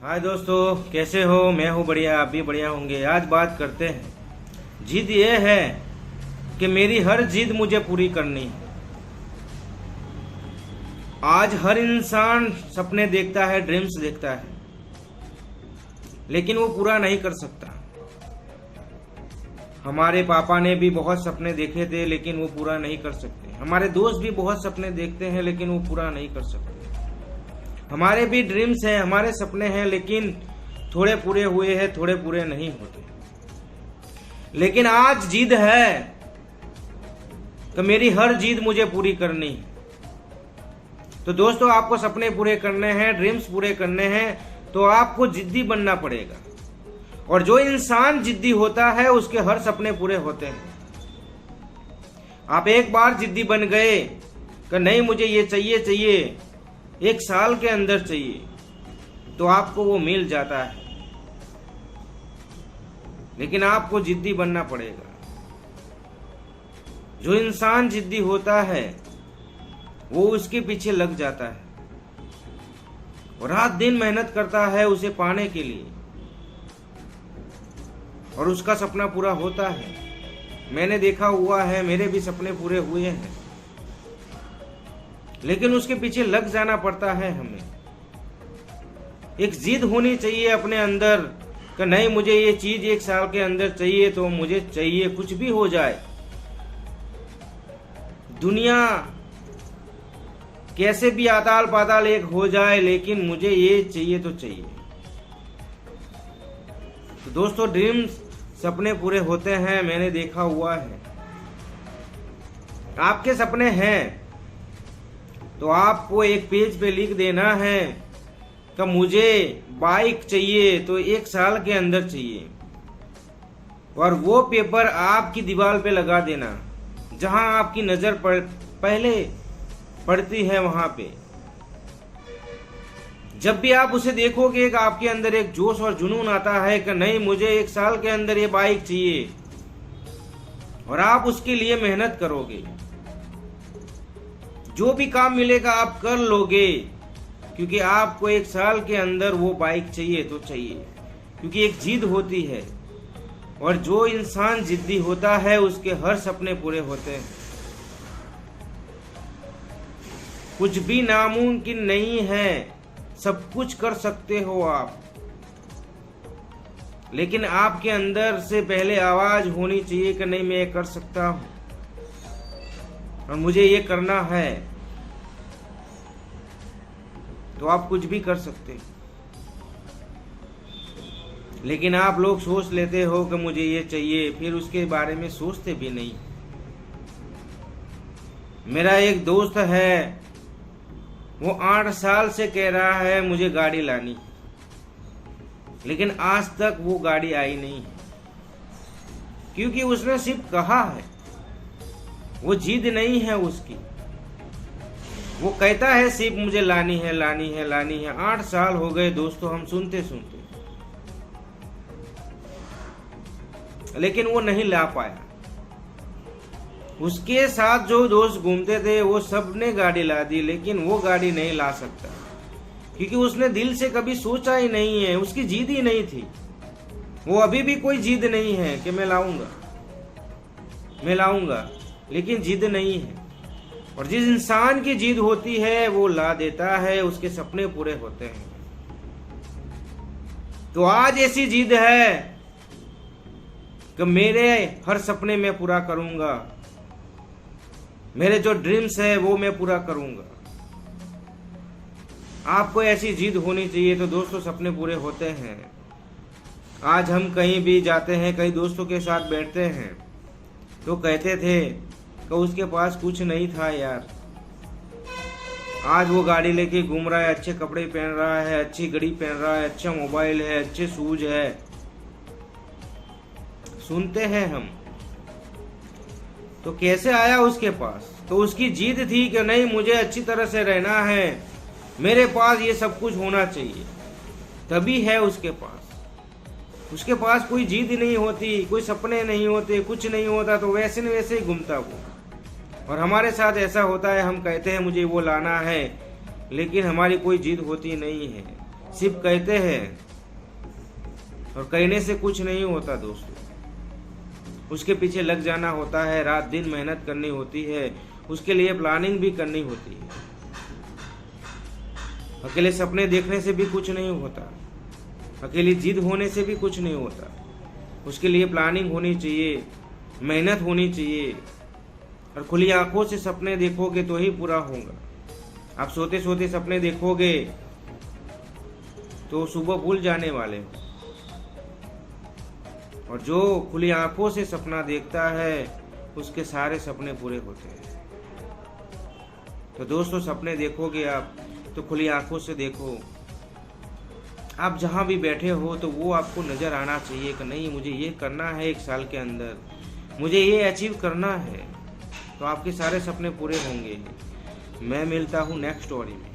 हाय दोस्तों, कैसे हो? मैं हूँ बढ़िया, आप भी बढ़िया होंगे। आज बात करते हैं। जिद ये है कि मेरी हर जिद मुझे पूरी करनी है। आज हर इंसान सपने देखता है, ड्रीम्स देखता है, लेकिन वो पूरा नहीं कर सकता। हमारे पापा ने भी बहुत सपने देखे थे, लेकिन वो पूरा नहीं कर सकते। हमारे दोस्त भी बहुत सपने देखते हैं, लेकिन वो पूरा नहीं कर सकते। हमारे भी ड्रीम्स हैं, हमारे सपने हैं, लेकिन थोड़े पूरे हुए हैं, थोड़े पूरे नहीं होते। लेकिन आज जिद है कि मेरी हर जिद मुझे पूरी करनी है। तो दोस्तों, आपको सपने पूरे करने हैं, ड्रीम्स पूरे करने हैं, तो आपको जिद्दी बनना पड़ेगा। और जो इंसान जिद्दी होता है उसके हर सपने पूरे होते हैं। आप एक बार जिद्दी बन गए कि नहीं मुझे ये चाहिए, 1 साल के अंदर चाहिए, तो आपको वो मिल जाता है। लेकिन आपको जिद्दी बनना पड़ेगा। जो इंसान जिद्दी होता है वो उसके पीछे लग जाता है और रात दिन मेहनत करता है उसे पाने के लिए, और उसका सपना पूरा होता है। मैंने देखा हुआ है, मेरे भी सपने पूरे हुए हैं, लेकिन उसके पीछे लग जाना पड़ता है हमें। एक जिद होनी चाहिए अपने अंदर कि नहीं मुझे ये चीज 1 साल के अंदर चाहिए, तो मुझे चाहिए, कुछ भी हो जाए। दुनिया कैसे भी आताल पाताल एक हो जाए, लेकिन मुझे ये चाहिए तो चाहिए। तो दोस्तों, ड्रीम्स सपने पूरे होते हैं, मैंने देखा हुआ है। आपके सपने हैं तो आपको एक पेज पे लिख देना है कि मुझे बाइक चाहिए, तो 1 साल के अंदर चाहिए। और वो पेपर आपकी दीवार पे लगा देना, जहां आपकी नजर पहले पड़ती है वहां पे। जब भी आप उसे देखोगे कि आपके अंदर एक जोश और जुनून आता है कि नहीं मुझे 1 साल के अंदर ये बाइक चाहिए, और आप उसके लिए मेहनत करोगे। जो भी काम मिलेगा आप कर लोगे, क्योंकि आपको 1 साल के अंदर वो बाइक चाहिए तो चाहिए, क्योंकि एक जिद होती है। और जो इंसान जिद्दी होता है उसके हर सपने पूरे होते हैं। कुछ भी नामुमकिन नहीं है, सब कुछ कर सकते हो आप। लेकिन आपके अंदर से पहले आवाज होनी चाहिए कि नहीं मैं ये कर सकता हूं और मुझे ये करना है, तो आप कुछ भी कर सकते। लेकिन आप लोग सोच लेते हो कि मुझे ये चाहिए, फिर उसके बारे में सोचते भी नहीं। मेरा एक दोस्त है, वो 8 साल से कह रहा है मुझे गाड़ी लानी, लेकिन आज तक वो गाड़ी आई नहीं, क्योंकि उसने सिर्फ कहा है, वो जिद नहीं है उसकी। वो कहता है सिर्फ मुझे लानी है, लानी है, लानी है। 8 साल हो गए दोस्तों हम सुनते सुनते, लेकिन वो नहीं ला पाया। उसके साथ जो दोस्त घूमते थे वो सब ने गाड़ी ला दी, लेकिन वो गाड़ी नहीं ला सकता, क्योंकि उसने दिल से कभी सोचा ही नहीं है, उसकी जिद ही नहीं थी। वो अभी भी कोई जिद नहीं है कि मैं लाऊंगा, मैं लाऊंगा, लेकिन जिद नहीं है। और जिस इंसान की जिद होती है वो ला देता है, उसके सपने पूरे होते हैं। तो आज ऐसी जिद है कि मेरे हर सपने में पूरा करूंगा, मेरे जो ड्रीम्स है वो मैं पूरा करूंगा। आपको ऐसी जिद होनी चाहिए, तो दोस्तों सपने पूरे होते हैं। आज हम कहीं भी जाते हैं, कई दोस्तों के साथ बैठते हैं, तो कहते थे कि उसके पास कुछ नहीं था यार, आज वो गाड़ी लेके घूम रहा है, अच्छे कपड़े पहन रहा है, अच्छी घड़ी पहन रहा है, अच्छा मोबाइल है, अच्छे शूज है। सुनते हैं हम, तो कैसे आया उसके पास? तो उसकी जिद थी कि नहीं मुझे अच्छी तरह से रहना है, मेरे पास ये सब कुछ होना चाहिए, तभी है उसके पास। उसके पास कोई जिद नहीं होती, कोई सपने नहीं होते, कुछ नहीं होता, तो वैसे न वैसे ही घूमता वो। और हमारे साथ ऐसा होता है, हम कहते हैं मुझे वो लाना है, लेकिन हमारी कोई जिद होती नहीं है। सिर्फ कहते हैं और कहने से कुछ नहीं होता दोस्तों। उसके पीछे लग जाना होता है, रात दिन मेहनत करनी होती है, उसके लिए प्लानिंग भी करनी होती है। अकेले सपने देखने से भी कुछ नहीं होता, अकेली जिद होने से भी कुछ नहीं होता। उसके लिए प्लानिंग होनी चाहिए, मेहनत होनी चाहिए, और खुली आंखों से सपने देखोगे तो ही पूरा होगा। आप सोते सोते सपने देखोगे तो सुबह भूल जाने वाले हो, और जो खुली आंखों से सपना देखता है उसके सारे सपने पूरे होते हैं। तो दोस्तों, सपने देखोगे आप तो खुली आंखों से देखो। आप जहां भी बैठे हो तो वो आपको नजर आना चाहिए कि नहीं, मुझे ये करना है 1 साल के अंदर, मुझे ये अचीव करना है, तो आपके सारे सपने पूरे होंगे। मैं मिलता हूँ नेक्स्ट स्टोरी में।